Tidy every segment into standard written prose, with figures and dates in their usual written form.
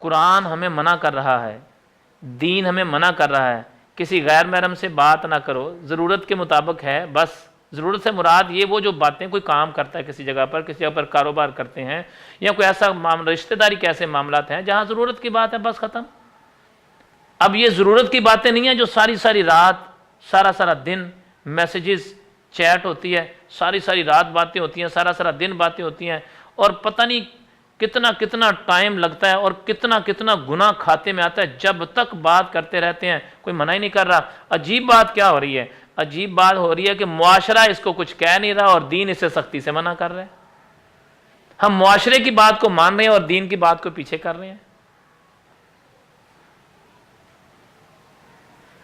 قرآن ہمیں منع کر رہا ہے، دین ہمیں منع کر رہا ہے کسی غیر محرم سے بات نہ کرو، ضرورت کے مطابق ہے بس۔ ضرورت سے مراد یہ وہ جو باتیں کوئی کام کرتا ہے کسی جگہ پر کاروبار کرتے ہیں، یا کوئی ایسا معاملہ، رشتہ داری کے ایسے معاملات ہیں جہاں ضرورت کی بات ہے، بس ختم۔ اب یہ ضرورت کی باتیں نہیں ہیں جو ساری ساری رات، سارا دن میسیجز، چیٹ ہوتی ہے، ساری رات باتیں ہوتی ہیں، سارا دن باتیں ہوتی ہیں، اور پتہ نہیں کتنا ٹائم لگتا ہے اور کتنا گناہ کھاتے میں آتا ہے جب تک بات کرتے رہتے ہیں، کوئی منع ہی نہیں کر رہا۔ عجیب بات کیا ہو رہی ہے؟ عجیب بات ہو رہی ہے کہ معاشرہ اس کو کچھ کہہ نہیں رہا اور دین اسے سختی سے منع کر رہے ہیں۔ ہم معاشرے کی بات کو مان رہے ہیں اور دین کی بات کو پیچھے کر رہے ہیں۔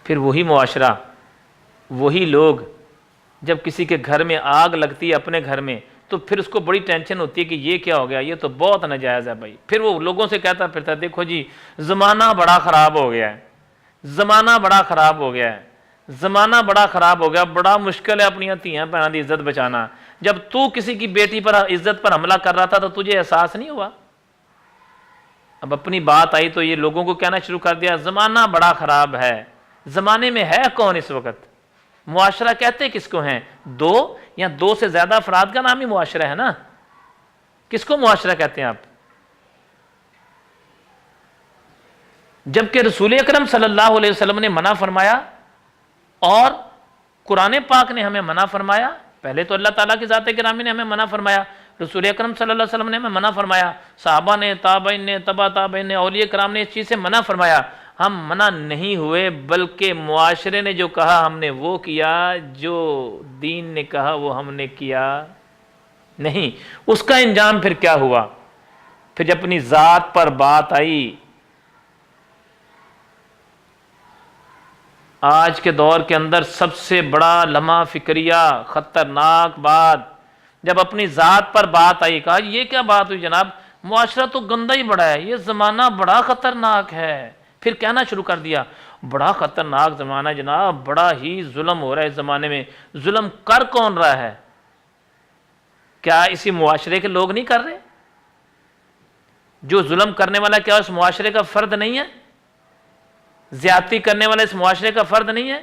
پھر وہی معاشرہ، وہی لوگ، جب کسی کے گھر میں آگ لگتی ہے اپنے گھر میں، تو پھر اس کو بڑی ٹینشن ہوتی ہے کہ یہ کیا ہو گیا، یہ تو بہت ناجائز ہے بھائی۔ پھر وہ لوگوں سے کہتا پھرتا ہے دیکھو جی زمانہ بڑا خراب ہو گیا ہے، زمانہ بڑا خراب ہو گیا ہے، زمانہ بڑا خراب ہو گیا، بڑا مشکل ہے اپنی تیاں بہنوں کی عزت بچانا۔ جب تو کسی کی بیٹی پر عزت پر حملہ کر رہا تھا تو تجھے احساس نہیں ہوا؟ اب اپنی بات آئی تو یہ لوگوں کو کہنا شروع کر دیا زمانہ بڑا خراب ہے۔ زمانے میں ہے کون اس وقت؟ معاشرہ کہتے کس کو ہیں؟ دو یا دو سے زیادہ افراد کا نام ہی معاشرہ ہے نا۔ کس کو معاشرہ کہتے ہیں آپ؟ جبکہ رسول اکرم صلی اللہ علیہ وسلم نے منع فرمایا اور قرآن پاک نے ہمیں منع فرمایا۔ پہلے تو اللہ تعالیٰ کی ذات گرامی نے ہمیں منع فرمایا، رسول اکرم صلی اللہ علیہ وسلم نے ہمیں منع فرمایا، صحابہ نے، تابعین نے، تبع تابعین نے، اولیاء کرام نے اس چیز سے منع فرمایا۔ ہم منع نہیں ہوئے، بلکہ معاشرے نے جو کہا ہم نے وہ کیا، جو دین نے کہا وہ ہم نے کیا نہیں۔ اس کا انجام پھر کیا ہوا؟ پھر جب اپنی ذات پر بات آئی، آج کے دور کے اندر سب سے بڑا لمحہ فکریہ، خطرناک بات، جب اپنی ذات پر بات آئی، کہا یہ کیا بات ہوئی جناب، معاشرہ تو گندہ ہی بڑا ہے، یہ زمانہ بڑا خطرناک ہے۔ پھر کہنا شروع کر دیا بڑا خطرناک زمانہ ہے جناب، بڑا ہی ظلم ہو رہا ہے اس زمانے میں۔ ظلم کر کون رہا ہے؟ کیا اسی معاشرے کے لوگ نہیں کر رہے؟ جو ظلم کرنے والا کیا اس معاشرے کا فرد نہیں ہے؟ زیادتی کرنے والا اس معاشرے کا فرد نہیں ہے؟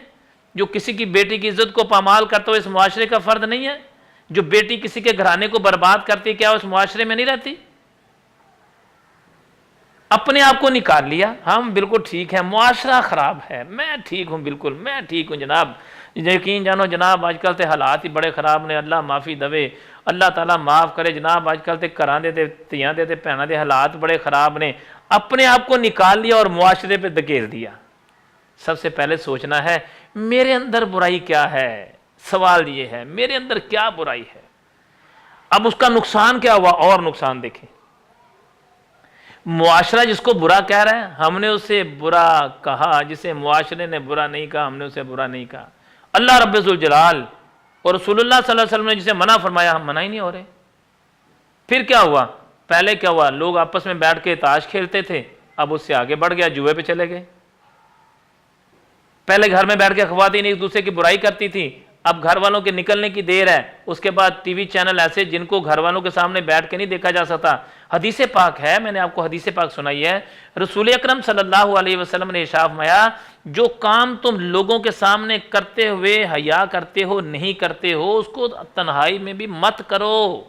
جو کسی کی بیٹی کی عزت کو پامال کرتا ہو اس معاشرے کا فرد نہیں ہے؟ جو بیٹی کسی کے گھرانے کو برباد کرتی کیا اس معاشرے میں نہیں رہتی؟ اپنے آپ کو نکال لیا ہم بالکل ٹھیک ہے، معاشرہ خراب ہے، میں ٹھیک ہوں، بالکل میں ٹھیک ہوں جناب۔ یقین جانو جناب آج کل تے حالات ہی بڑے خراب نے، اللہ معافی دے، اللہ تعالیٰ معاف کرے جناب۔ آج کل تے گھراں دے تے تیاں دے تے بھیناں دے حالات بڑے خراب نے۔ اپنے آپ کو نکال لیا اور معاشرے پہ دھکیل دیا۔ سب سے پہلے سوچنا ہے میرے اندر برائی کیا ہے؟ سوال یہ ہے میرے اندر کیا برائی ہے؟ اب اس کا نقصان کیا ہوا؟ اور نقصان دیکھیں، معاشرہ جس کو برا کہہ رہا ہے ہم نے اسے برا کہا، جسے معاشرے نے برا نہیں کہا ہم نے اسے برا نہیں کہا۔ اللہ رب ذوالجلال اور رسول اللہ صلی اللہ علیہ وسلم نے جسے منع فرمایا ہم منع ہی نہیں ہو رہے۔ پھر کیا ہوا؟ پہلے کیا ہوا؟ لوگ آپس میں بیٹھ کے تاش کھیلتے تھے، اب اس سے آگے بڑھ گیا، جوئے پہ چلے گئے۔ پہلے گھر میں بیٹھ کے خواتین ایک دوسرے کی برائی کرتی تھی، اب گھر والوں کے نکلنے کی دیر ہے، اس کے بعد ٹی وی چینل ایسے جن کو گھر والوں کے سامنے بیٹھ کے نہیں دیکھا جا سکتا۔ حدیث پاک ہے، میں نے آپ کو حدیث پاک سنائی ہے، رسول اکرم صلی اللہ علیہ وسلم نے ارشاد فرمایا جو کام تم لوگوں کے سامنے کرتے ہوئے حیا کرتے ہو نہیں کرتے ہو اس کو تنہائی میں بھی مت کرو۔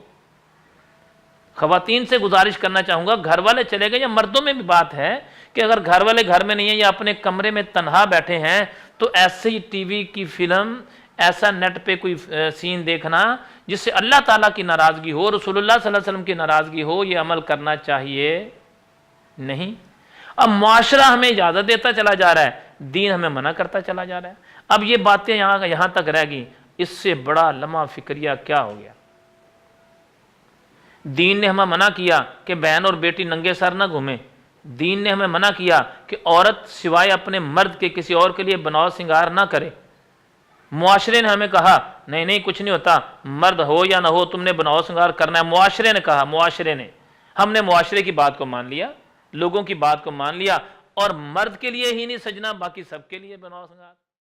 خواتین سے گزارش کرنا چاہوں گا، گھر والے چلے گئے یا مردوں میں بھی بات ہے کہ اگر گھر والے گھر میں نہیں ہیں یا اپنے کمرے میں تنہا بیٹھے ہیں تو ایسے ہی ٹی وی کی فلم، ایسا نیٹ پہ کوئی سین دیکھنا جس سے اللہ تعالیٰ کی ناراضگی ہو، رسول اللہ صلی اللہ علیہ وسلم کی ناراضگی ہو، یہ عمل کرنا چاہیے نہیں۔ اب معاشرہ ہمیں اجازت دیتا چلا جا رہا ہے، دین ہمیں منع کرتا چلا جا رہا ہے۔ اب یہ باتیں یہاں تک رہ گئی، اس سے بڑا لمحہ فکریہ کیا ہو گیا؟ دین نے ہمیں منع کیا کہ بہن اور بیٹی ننگے سر نہ گھومیں، دین نے ہمیں منع کیا کہ عورت سوائے اپنے مرد کے کسی اور کے لیے بناؤ سنگار نہ کرے۔ معاشرے نے ہمیں کہا نہیں کچھ نہیں ہوتا، مرد ہو یا نہ ہو تم نے بناؤ سنگار کرنا ہے۔ معاشرے نے کہا، معاشرے نے، ہم نے معاشرے کی بات کو مان لیا، لوگوں کی بات کو مان لیا، اور مرد کے لیے ہی نہیں سجنا باقی سب کے لیے بناؤ سنگار۔